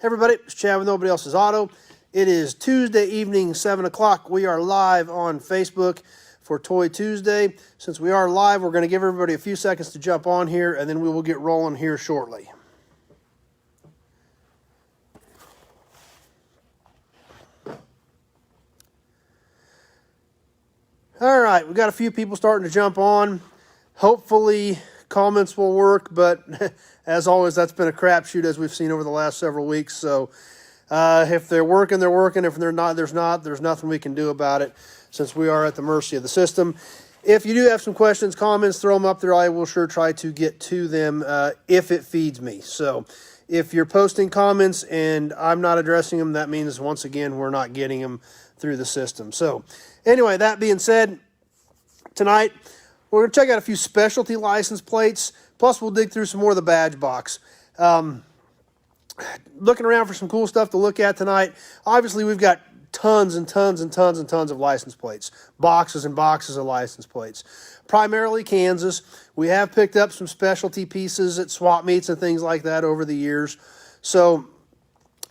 Everybody, it's Chad with Nobody Else's Auto. It is Tuesday evening, 7 o'clock. We are live on Facebook for Toy Tuesday. Since we are live, we're going to give everybody a few seconds to jump on here, and then we will get rolling here shortly. All right, we've got a few people starting to jump on. Hopefully, comments will work, but as always, that's been a crapshoot as we've seen over the last several weeks. So if they're working, they're working. If they're not, there's nothing we can do about it since we are at the mercy of the system. If you do have some questions, comments, throw them up there. I will sure try to get to them if it feeds me. So if you're posting comments and I'm not addressing them, that means, once again, we're not getting them through the system. So anyway, that being said, tonight we're going to check out a few specialty license plates, plus we'll dig through some more of the badge box. Looking around for some cool stuff to look at tonight. Obviously, we've got tons and tons and tons and tons of license plates, boxes and boxes of license plates. Primarily Kansas. We have picked up some specialty pieces at swap meets and things like that over the years. So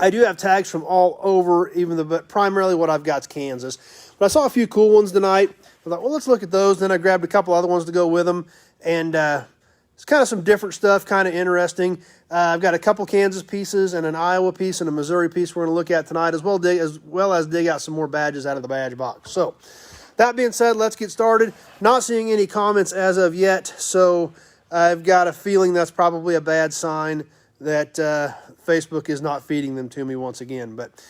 I do have tags from all over, but primarily what I've got is Kansas. But I saw a few cool ones tonight. I thought, well, let's look at those. Then I grabbed a couple other ones to go with them. And it's kind of some different stuff, kind of interesting. I've got a couple Kansas pieces and an Iowa piece and a Missouri piece we're going to look at tonight, as well as dig out some more badges out of the badge box. So that being said, let's get started. Not seeing any comments as of yet, so I've got a feeling that's probably a bad sign that Facebook is not feeding them to me once again. But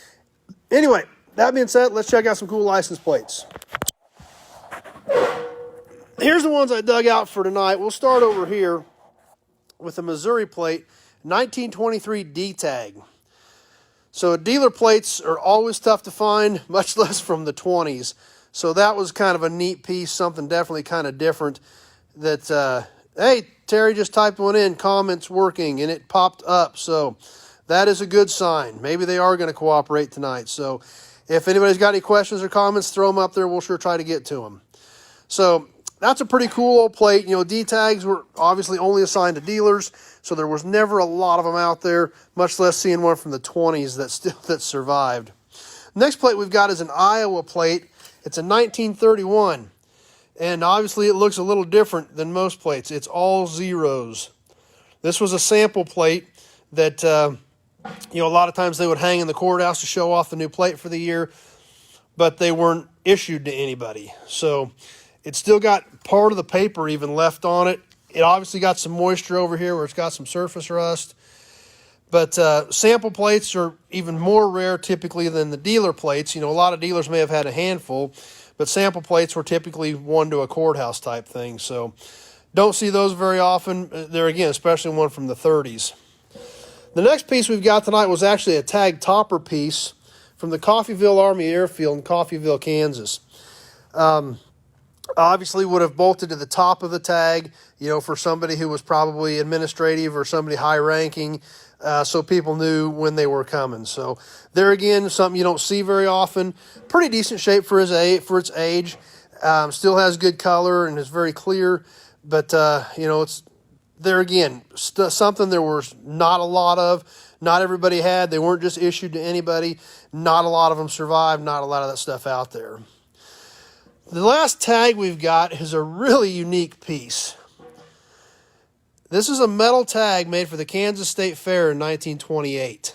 anyway, that being said, let's check out some cool license plates. Here's the ones I dug out for tonight. We'll start over here with a Missouri plate, 1923 D-tag. So dealer plates are always tough to find, much less from the 20s. So that was kind of a neat piece, something definitely kind of different. That, hey, Terry just typed one in, comments working, and it popped up. So that is a good sign. Maybe they are going to cooperate tonight. So if anybody's got any questions or comments, throw them up there. We'll sure try to get to them. So that's a pretty cool old plate. You know, D-tags were obviously only assigned to dealers, so there was never a lot of them out there, much less seeing one from the 20s that survived. Next plate we've got is an Iowa plate. It's a 1931, and obviously it looks a little different than most plates. It's all zeros. This was a sample plate that, a lot of times they would hang in the courthouse to show off the new plate for the year, but they weren't issued to anybody. So it's still got part of the paper even left on it. It obviously got some moisture over here where it's got some surface rust. But sample plates are even more rare typically than the dealer plates. You know, a lot of dealers may have had a handful, but sample plates were typically one to a courthouse type thing. So don't see those very often. There again, especially one from the 30s. The next piece we've got tonight was actually a tag topper piece from the Coffeyville Army Airfield in Coffeyville, Kansas. Obviously would have bolted to the top of the tag, for somebody who was probably administrative or somebody high-ranking, so people knew when they were coming. So there again, something you don't see very often. Pretty decent shape for its age. Still has good color and is very clear, but it's there again, something there was not a lot of. Not everybody had. They weren't just issued to anybody. Not a lot of them survived. Not a lot of that stuff out there. The last tag we've got is a really unique piece. This is a metal tag made for the Kansas State Fair in 1928.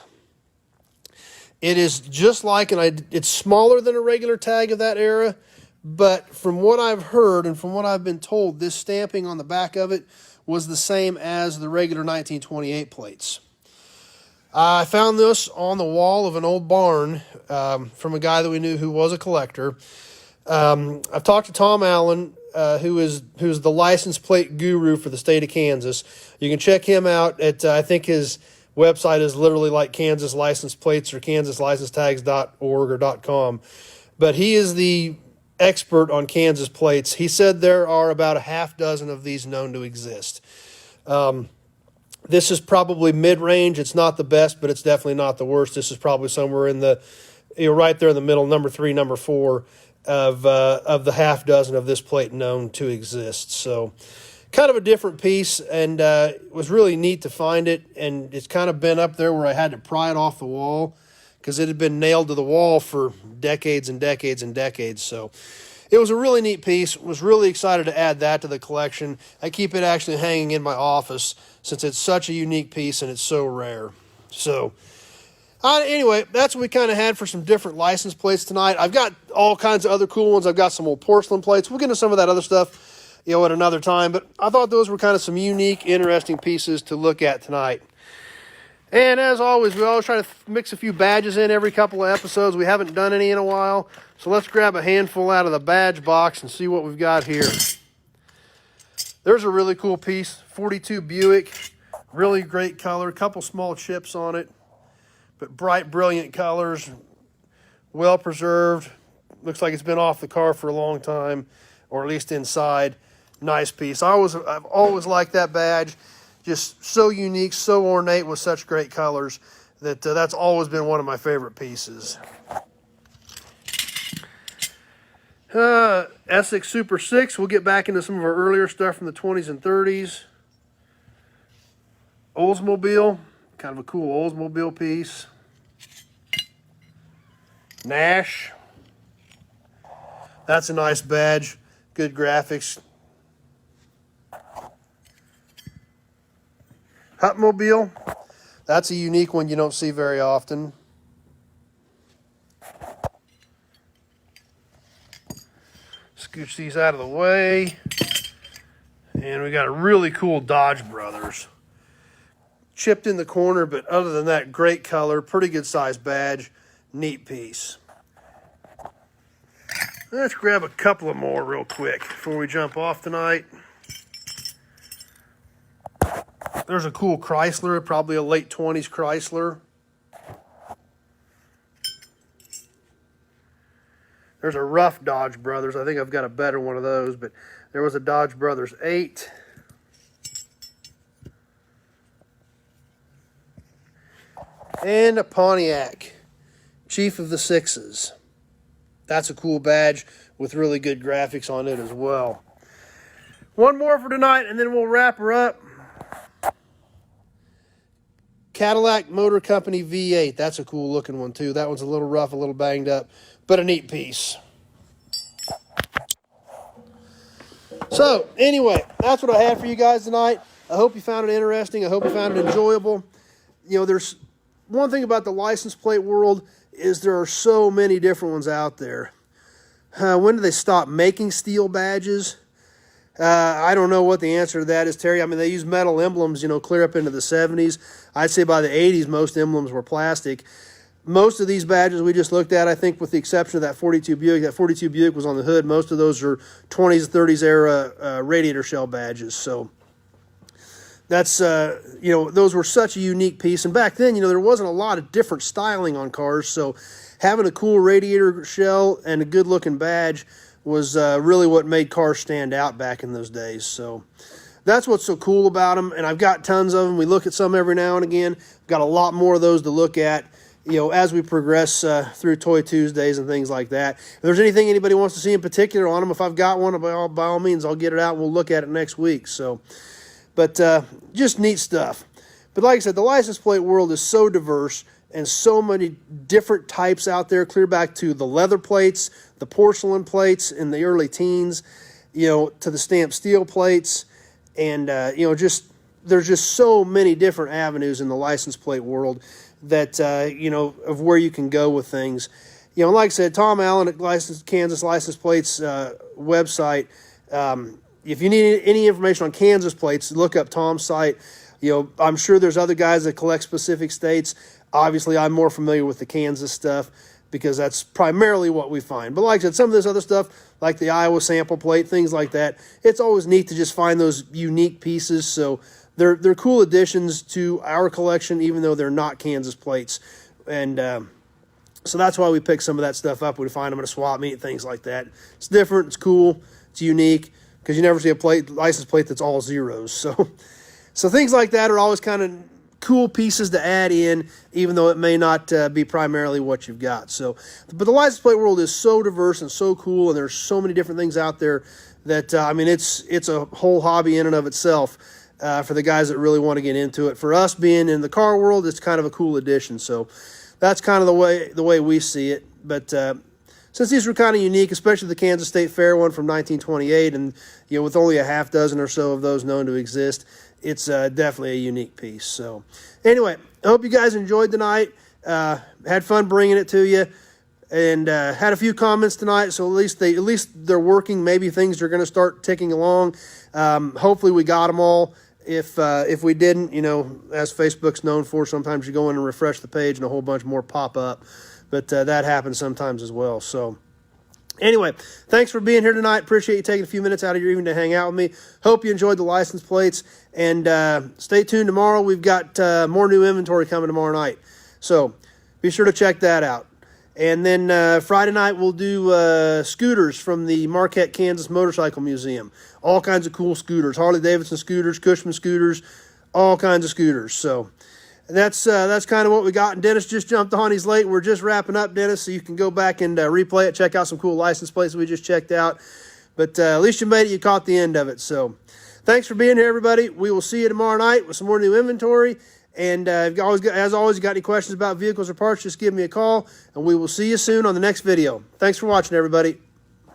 It is just like, it's smaller than a regular tag of that era, but from what I've heard and from what I've been told, this stamping on the back of it was the same as the regular 1928 plates. I found this on the wall of an old barn from a guy that we knew who was a collector. I've talked to Tom Allen, who's the license plate guru for the state of Kansas. You can check him out at, I think his website is literally like Kansas License Plates or kansaslicensetags.org or .com. But he is the expert on Kansas plates. He said there are about a half dozen of these known to exist. This is probably mid-range. It's not the best, but it's definitely not the worst. This is probably somewhere in the, right there in the middle, number 3, number 4. Of the half dozen of this plate known to exist. So kind of a different piece, and it was really neat to find it. And it's kind of been up there where I had to pry it off the wall because it had been nailed to the wall for decades and decades and decades. So it was a really neat piece. Was really excited to add that to the collection. I keep it actually hanging in my office since it's such a unique piece and it's so rare. So anyway, that's what we kind of had for some different license plates tonight. I've got all kinds of other cool ones. I've got some old porcelain plates. We'll get into some of that other stuff, at another time. But I thought those were kind of some unique, interesting pieces to look at tonight. And as always, we always try to mix a few badges in every couple of episodes. We haven't done any in a while. So let's grab a handful out of the badge box and see what we've got here. There's a really cool piece, 42 Buick. Really great color, couple small chips on it. But bright, brilliant colors, well preserved. Looks like it's been off the car for a long time, or at least inside. Nice piece. I've always liked that badge. Just so unique, so ornate with such great colors that that's always been one of my favorite pieces. Essex Super 6. We'll get back into some of our earlier stuff from the 20s and 30s. Oldsmobile. Kind of a cool Oldsmobile piece. Nash. That's a nice badge. Good graphics. Hutmobile. That's a unique one you don't see very often. Scooch these out of the way. And we got a really cool Dodge Brothers. Chipped in the corner, but other than that, great color, pretty good size badge, neat piece. Let's grab a couple of more real quick before we jump off tonight. There's a cool Chrysler, probably a late 20s Chrysler. There's a rough Dodge Brothers. I think I've got a better one of those, but there was a Dodge Brothers 8. And a Pontiac, Chief of the Sixes. That's a cool badge with really good graphics on it as well. One more for tonight, and then we'll wrap her up. Cadillac Motor Company V8. That's a cool looking one too. That one's a little rough, a little banged up, but a neat piece. So anyway, that's what I had for you guys tonight. I hope you found it interesting. I hope you found it enjoyable. There's one thing about the license plate world is there are so many different ones out there. When do they stop making steel badges? I don't know what the answer to that is, Terry. I mean, they use metal emblems, clear up into the 70s. I'd say by the 80s, most emblems were plastic. Most of these badges we just looked at, I think with the exception of that 42 Buick, that 42 Buick was on the hood. Most of those are 20s, 30s era radiator shell badges. So that's, those were such a unique piece. And back then, there wasn't a lot of different styling on cars. So having a cool radiator shell and a good looking badge was really what made cars stand out back in those days. So that's what's so cool about them. And I've got tons of them. We look at some every now and again. Got a lot more of those to look at, as we progress through Toy Tuesdays and things like that. If there's anything anybody wants to see in particular on them, if I've got one, by all means, I'll get it out and we'll look at it next week. So, but just neat stuff. But like I said, the license plate world is so diverse and so many different types out there, clear back to the leather plates, the porcelain plates in the early teens, to the stamped steel plates. And, there's just so many different avenues in the license plate world that, of where you can go with things. Like I said, Tom Allen at Kansas License Plates website. If you need any information on Kansas plates, look up Tom's site. I'm sure there's other guys that collect specific states. Obviously, I'm more familiar with the Kansas stuff because that's primarily what we find. But like I said, some of this other stuff, like the Iowa sample plate, things like that, it's always neat to just find those unique pieces. So they're cool additions to our collection, even though they're not Kansas plates. And so that's why we pick some of that stuff up. We find them at a swap meet, things like that. It's different, it's cool, it's unique, because you never see a license plate that's all zeros. So things like that are always kind of cool pieces to add in, even though it may not be primarily what you've got. So, but the license plate world is so diverse and so cool, and there's so many different things out there that, I mean, it's a whole hobby in and of itself for the guys that really want to get into it. For us being in the car world, it's kind of a cool addition. So that's kind of the way we see it. But since these were kind of unique, especially the Kansas State Fair one from 1928, and with only a half dozen or so of those known to exist, it's definitely a unique piece. So anyway, I hope you guys enjoyed tonight. Had fun bringing it to you, and had a few comments tonight. So at least they're working. Maybe things are going to start ticking along. Hopefully we got them all. If we didn't, as Facebook's known for, sometimes you go in and refresh the page and a whole bunch more pop up. But that happens sometimes as well. So anyway, thanks for being here tonight. Appreciate you taking a few minutes out of your evening to hang out with me. Hope you enjoyed the license plates. And stay tuned tomorrow. We've got more new inventory coming tomorrow night. So be sure to check that out. And then Friday night we'll do scooters from the Marquette, Kansas Motorcycle Museum. All kinds of cool scooters. Harley-Davidson scooters, Cushman scooters, all kinds of scooters. So that's kind of what we got. And Dennis just jumped on. He's late. We're just wrapping up, Dennis, so you can go back and replay it, check out some cool license plates we just checked out. But at least you made it. You caught the end of it. So thanks for being here, everybody. We will see you tomorrow night with some more new inventory. And as always, you got any questions about vehicles or parts, just give me a call, and we will see you soon on the next video. Thanks for watching, everybody.